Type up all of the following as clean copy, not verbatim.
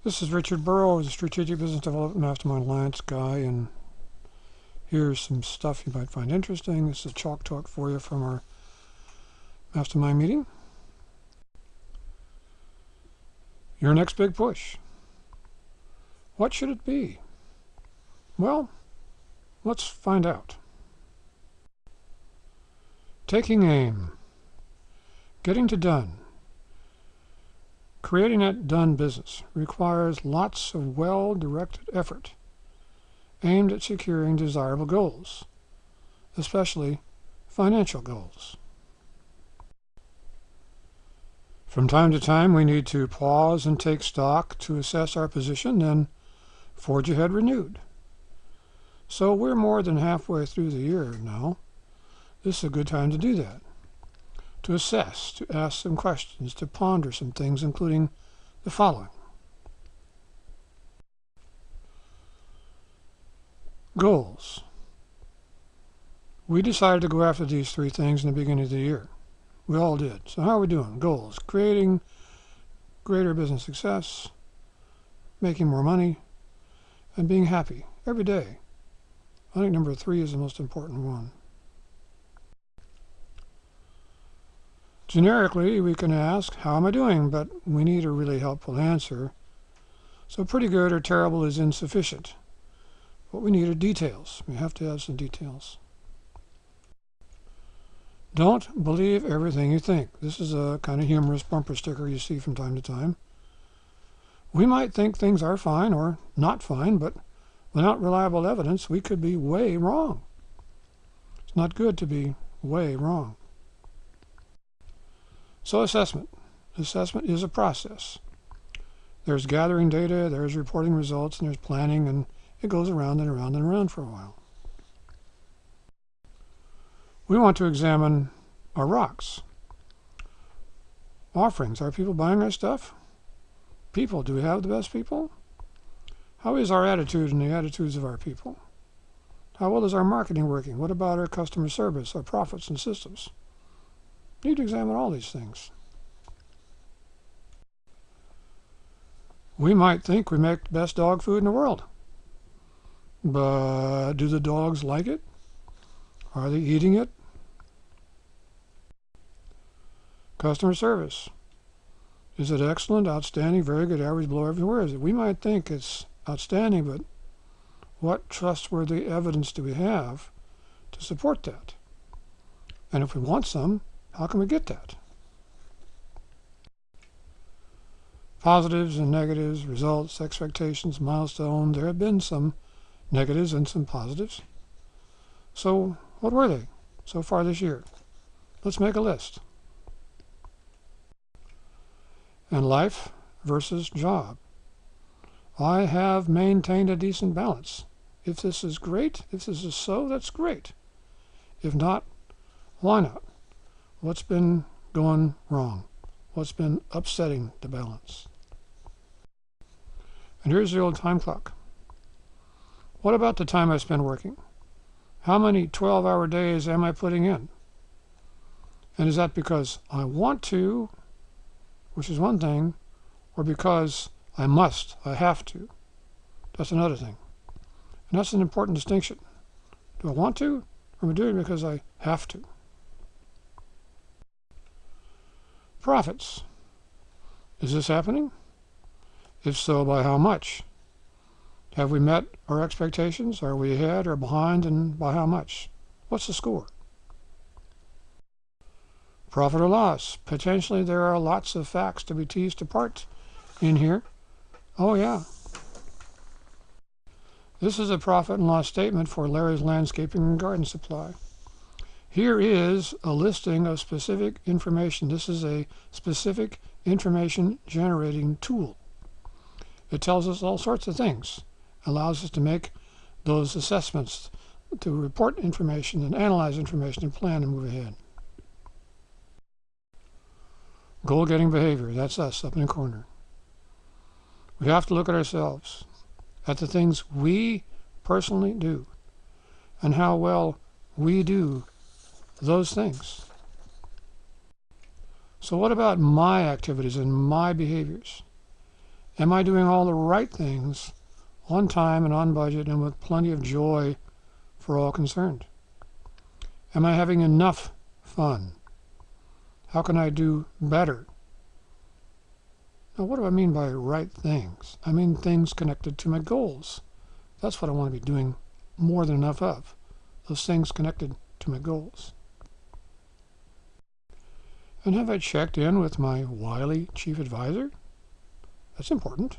This is Richard Burrow, the Strategic Business Development Mastermind Alliance guy, and here's some stuff you might find interesting. This is Chalk Talk for you from our mastermind meeting. Your next big push. What should it be? Well, let's find out. Taking aim. Getting to done. Creating that done business requires lots of well-directed effort aimed at securing desirable goals, especially financial goals. From time to time, we need to pause and take stock to assess our position, then forge ahead renewed. So we're more than halfway through the year now. This is a good time to do that. To assess, to ask some questions, to ponder some things, including the following. Goals. We decided to go after these three things in the beginning of the year. We all did. So how are we doing? Goals. Creating greater business success, making more money, and being happy every day. I think number 3 is the most important one. Generically, we can ask, how am I doing? But we need a really helpful answer. So pretty good or terrible is insufficient. What we need are details. We have to have some details. Don't believe everything you think. This is a kind of humorous bumper sticker you see from time to time. We might think things are fine or not fine, but without reliable evidence, we could be way wrong. It's not good to be way wrong. So assessment. Assessment is a process. There's gathering data, there's reporting results, and there's planning, and it goes around and around and around for a while. We want to examine our rocks. Offerings. Are people buying our stuff? People. Do we have the best people? How is our attitude and the attitudes of our people? How well is our marketing working? What about our customer service, our profits and systems? We need to examine all these things. We might think we make the best dog food in the world. But do the dogs like it? Are they eating it? Customer service. Is it excellent, outstanding, very good, average, below average? Where is it? We might think it's outstanding, but what trustworthy evidence do we have to support that? And if we want some, how can we get that? Positives and negatives, results, expectations, milestones. There have been some negatives and some positives. So what were they so far this year? Let's make a list. And life versus job. I have maintained a decent balance. If this is great, if this is so, that's great. If not, why not? What's been going wrong? What's been upsetting the balance? And here's the old time clock. What about the time I spend working? How many 12-hour days am I putting in? And is that because I want to, which is one thing, or because I must, I have to? That's another thing. And that's an important distinction. Do I want to, or am I doing it because I have to? Profits. Is this happening? If so, by how much? Have we met our expectations? Are we ahead or behind, and by how much? What's the score? Profit or loss. Potentially there are lots of facts to be teased apart in here. Oh yeah. This is a profit and loss statement for Larry's Landscaping and Garden Supply. Here is a listing of specific information. This is a specific information generating tool. It tells us all sorts of things. Allows us to make those assessments, to report information and analyze information and plan and move ahead. Goal-getting behavior. That's us up in the corner. We have to look at ourselves, at the things we personally do, and how well we do those things. So what about my activities and my behaviors? Am I doing all the right things on time and on budget and with plenty of joy for all concerned? Am I having enough fun? How can I do better? Now, what do I mean by right things? I mean things connected to my goals. That's what I want to be doing more than enough of. Those things connected to my goals. And have I checked in with my wily chief advisor? That's important.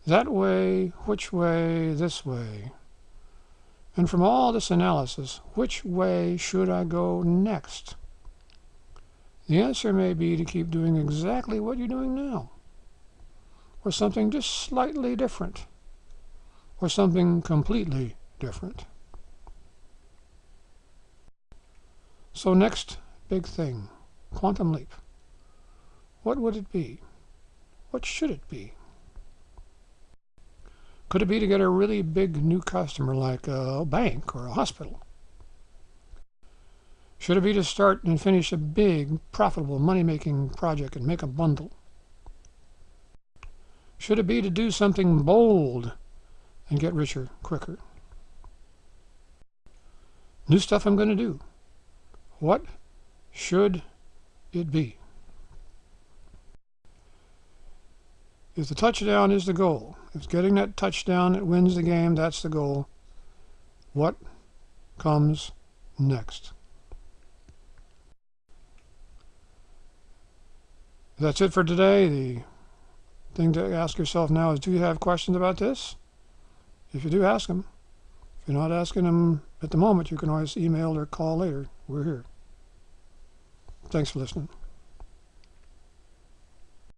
That way, which way, this way. And from all this analysis, which way should I go next? The answer may be to keep doing exactly what you're doing now, or something just slightly different, or something completely different. So next big thing, quantum leap. What would it be? What should it be? Could it be to get a really big new customer like a bank or a hospital? Should it be to start and finish a big, profitable, money-making project and make a bundle? Should it be to do something bold and get richer quicker? New stuff I'm going to do. What should it be? If the touchdown is the goal, if getting that touchdown that wins the game, that's the goal, what comes next? That's it for today. The thing to ask yourself now is, do you have questions about this? If you do, ask them. If you're not asking them at the moment, you can always email or call later. We're here. Thanks for listening.